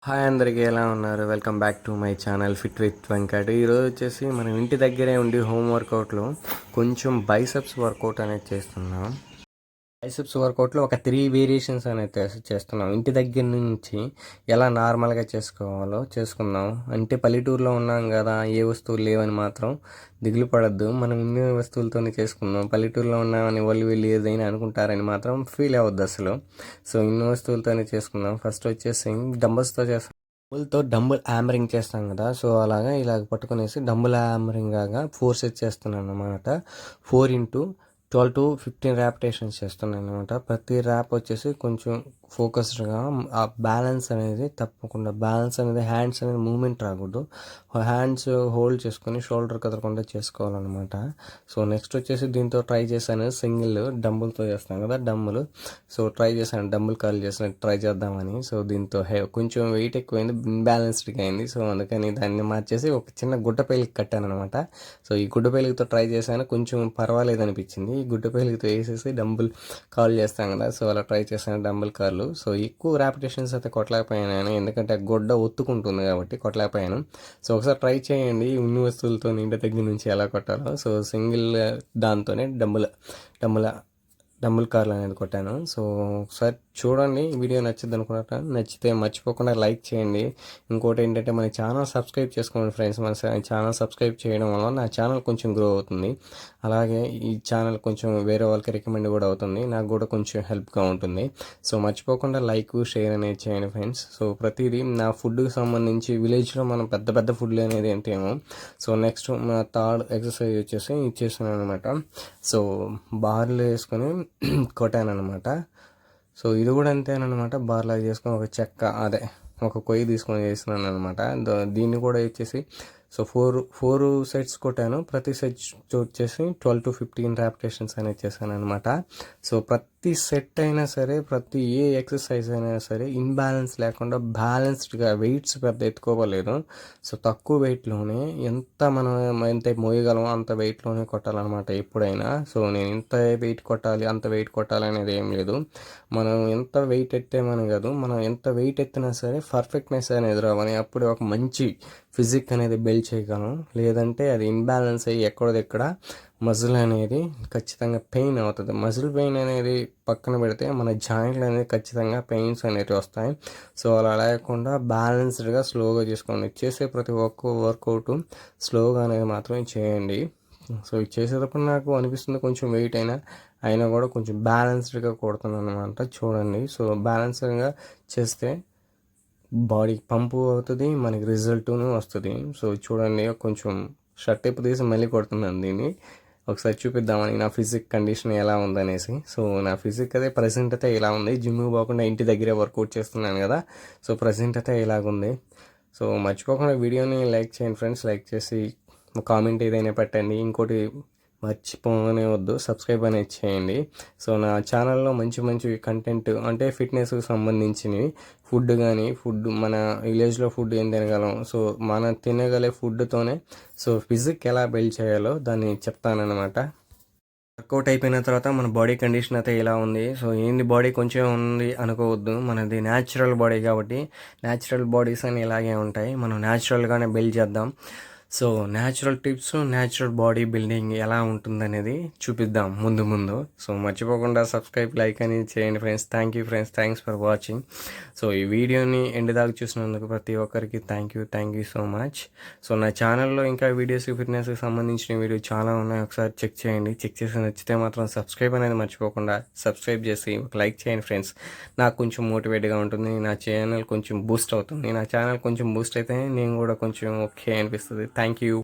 Hi అందరికీ ఎలా ఉన్నారు? Welcome back to my channel fit with Venkat. ఈరోజు వచ్చేసి మనం ఇంటి దగ్గరే ఉండి హోమ్ వర్కౌట్లో కొంచెం బైసెప్స్ వర్కౌట్ అనేది చేస్తున్నాం. బైసెప్స్ వర్కౌట్లో ఒక 3 వేరియేషన్స్ అనేది చేస్తున్నాం. ఇంటి దగ్గర నుంచి ఎలా నార్మల్గా చేసుకోవాలో చేసుకుందాం. అంటే పల్లెటూరులో ఉన్నాం కదా, ఏ వస్తువులు లేవని మాత్రం దిగులు పడద్దు. మనం ఇన్ని వస్తువులతోనే చేసుకుందాం. పల్లెటూరులో ఉన్నామని వీళ్ళు ఏదైనా అనుకుంటారని మాత్రం ఫీల్ అవ్వద్దు అసలు. సో ఇన్ని వస్తువులతోనే చేసుకుందాం. ఫస్ట్ వచ్చేసి డంబల్స్తో చేస్తాం. డంబుల్తో డంబుల్ హ్యామరింగ్ చేస్తాం కదా, సో అలాగా ఇలాగ పట్టుకునేసి డంబుల్ హ్యామరింగ్ లాగా 4 సెట్స్ చేస్తున్నాను అనమాట. 4x12 to 15 ర్యాపిటేషన్స్ చేస్తున్నాను అనమాట. ప్రతి ర్యాప్ వచ్చేసి కొంచెం ఫోకస్డ్గా, ఆ బ్యాలెన్స్ అనేది తప్పకుండా, బ్యాలెన్స్ అనేది హ్యాండ్స్ అనేది మూమెంట్ రాకూడదు. హ్యాండ్స్ హోల్డ్ చేసుకొని షోల్డర్ కదలకుండా చేసుకోవాలన్నమాట. సో నెక్స్ట్ వచ్చేసి దీంతో ట్రై చేశాను, సింగిల్ డంబుల్తో చేస్తాను కదా డంబుల్. సో ట్రై చేశాను, డంబుల్ కర్ల్ చేసిన ట్రై చేద్దామని. సో దీంతో కొంచెం వెయిట్ ఎక్కువైంది, ఇన్బ్యాలెన్స్డ్గా అయింది. సో అందుకని దాన్ని మార్చేసి ఒక చిన్న గుడ్డ పేలికి కట్టాను అనమాట. సో ఈ గుడ్డ పేలికతో ట్రై చేశాను, కొంచెం పర్వాలేదు అనిపించింది. ఈ గుడ్డ పేలికతో వేసేసి డంబుల్ కాల్ చేస్తాను కదా, సో అలా ట్రై చేశాను డంబుల్ కార్లు. సో ఎక్కువ ర్యాపిటేషన్స్ అయితే కొట్టలేకపోయాను, ఎందుకంటే గుడ్డ ఒత్తుకుంటుంది కాబట్టి కొట్టలేకపోయాను. సో ఒకసారి ట్రై చేయండి ఇన్ని వస్తువులతో ఇంటి దగ్గర నుంచి ఎలా కొట్టాలో. సో సింగిల్ దాంతోనే డంబుల్ డంబుల్ కార్లు అనేది కొట్టాను. సో ఒకసారి చూడండి, వీడియో నచ్చింది అనుకున్నట్టు, నచ్చితే మర్చిపోకుండా లైక్ చేయండి. ఇంకోటి ఏంటంటే మన ఛానల్ సబ్స్క్రైబ్ చేసుకోండి ఫ్రెండ్స్. మన ఛానల్ సబ్స్క్రైబ్ చేయడం వల్ల నా ఛానల్ కొంచెం గ్రో అవుతుంది. అలాగే ఈ ఛానల్ కొంచెం వేరే వాళ్ళకి రికమెండ్ కూడా అవుతుంది, నాకు కూడా కొంచెం హెల్ప్గా ఉంటుంది. సో మర్చిపోకుండా లైక్ షేర్ అనేది చేయండి ఫ్రెండ్స్. సో ప్రతిదీ నా ఫుడ్కి సంబంధించి విలేజ్లో మనం పెద్ద పెద్ద ఫుడ్లు అనేది ఏంటేమో. సో నెక్స్ట్ మా థర్డ్ ఎక్సర్సైజ్ వచ్చేసి ఇచ్చేసాను అనమాట. సో బార్లు వేసుకొని కొట్టాను అనమాట. సో ఇది కూడా అంతేనమాట, బార్లాగా చేసుకొని ఒక చెక్క, అదే ఒక కొయ్యి తీసుకొని చేస్తున్నాను అనమాట. దీన్ని కూడా వచ్చేసి సో ఫోర్ సెట్స్ కొట్టాను. ప్రతి సెట్ వచ్చేసి 12 to 15 ర్యాపిటేషన్స్ అనేది చేశాను అనమాట. సో ప్రతి సెట్ అయినా సరే, ప్రతి ఏ ఎక్సర్సైజ్ అయినా సరే ఇన్బ్యాలెన్స్ లేకుండా బ్యాలెన్స్డ్గా, వెయిట్స్ పెద్ద ఎత్తుకోవలేదు. సో తక్కువ వెయిట్లోనే ఎంత మోయగలమో అంత వెయిట్లోనే కొట్టాలన్నమాట ఎప్పుడైనా. సో నేను ఇంత వెయిట్ కొట్టాలి, అంత వెయిట్ కొట్టాలి అనేది ఏం లేదు. మనం ఎంత వెయిట్ ఎత్తేమని కాదు, మనం ఎంత వెయిట్ ఎత్తినా సరే పర్ఫెక్ట్నెస్ అనేది రావాలి. అప్పుడు ఒక మంచి ఫిజిక్ అనేది బిల్డ్ చేయగలం. లేదంటే అది ఇన్బ్యాలెన్స్ అయ్యి ఎక్కడదెక్కడ మజిల్ అనేది ఖచ్చితంగా పెయిన్ అవుతుంది. మజిల్ పెయిన్ అనేది పక్కన పెడితే మన జాయింట్లు అనేది ఖచ్చితంగా పెయిన్స్ అనేవి వస్తాయి. సో అలా లేకుండా బ్యాలెన్స్డ్గా స్లోగా చేసుకోండి. చేసే ప్రతి ఒక్క వర్కౌట్ స్లోగా అనేది మాత్రమే చేయండి. సో ఇది చేసేటప్పుడు నాకు అనిపిస్తుంది కొంచెం వెయిట్ అయినా కూడా కొంచెం బ్యాలెన్స్డ్గా కొడుతున్నాను అనమాట. చూడండి, సో బ్యాలెన్స్డ్గా చేస్తే బాడీ పంపు అవుతుంది, మనకి రిజల్ట్ను వస్తుంది. సో చూడండి, కొంచెం షర్ట్ టైప్ తీసి మళ్ళీ కొడుతున్నాను దీన్ని, ఒకసారి చూపిద్దామని నా ఫిజిక్ కండిషన్ ఎలా ఉందనేసి. సో నా ఫిజిక్ అయితే ప్రజెంట్ అయితే ఇలా ఉంది. జిమ్కి పోకుండా ఇంటి దగ్గరే వర్కౌట్ చేస్తున్నాను కదా, సో ప్రజెంట్ అయితే ఇలాగుంది. సో మర్చిపోకుండా వీడియోని లైక్ చేయండి ఫ్రెండ్స్, లైక్ చేసి కామెంట్ ఏదైనా పెట్టండి. ఇంకోటి మర్చిపోనే వద్దు, సబ్స్క్రైబ్ అనేది చేయండి. సో నా ఛానల్లో మంచి మంచి కంటెంట్, అంటే ఫిట్నెస్కి సంబంధించినవి, ఫుడ్ మన విలేజ్లో ఫుడ్ ఏం తినగలం, సో మనం తినగలే ఫుడ్తోనే సో ఫిజిక్ ఎలా బిల్డ్ చేయాలో దాన్ని చెప్తానన్నమాట. వర్కౌట్ అయిపోయిన తర్వాత మన బాడీ కండిషన్ అయితే ఇలా ఉంది. సో ఏంది బాడీ కొంచెం ఉంది అనుకోవద్దు, మనది న్యాచురల్ బాడీ కాబట్టి న్యాచురల్ బాడీస్ అని ఇలాగే ఉంటాయి. మనం న్యాచురల్గానే బిల్డ్ చేద్దాం. So natural tips, natural body building ఎలా ఉంటుందనేది చూపిద్దాం ముందు. సో మర్చిపోకుండా సబ్స్క్రైబ్, లైక్ అనేది చేయండి friends. Thank you friends, thanks for watching. So ఈ వీడియోని ఎండ్ దాకా చూసినందుకు ప్రతి ఒక్కరికి thank you so much. So నా ఛానల్లో ఇంకా వీడియోస్, ఫిట్నెస్కి సంబంధించిన వీడియో చాలా ఉన్నాయి, ఒకసారి చెక్ చేయండి. చెక్ చేసి నచ్చితే మాత్రం సబ్స్క్రైబ్ అనేది మర్చిపోకుండా సబ్స్క్రైబ్ చేసి ఒక లైక్ చేయండి ఫ్రెండ్స్. నాకు కొంచెం మోటివేట్గా ఉంటుంది, నా ఛానల్ కొంచెం బూస్ట్ అవుతుంది. నా ఛానల్ కొంచెం బూస్ట్ అయితే నేను కూడా కొంచెం ఓకే అనిపిస్తుంది. Thank you.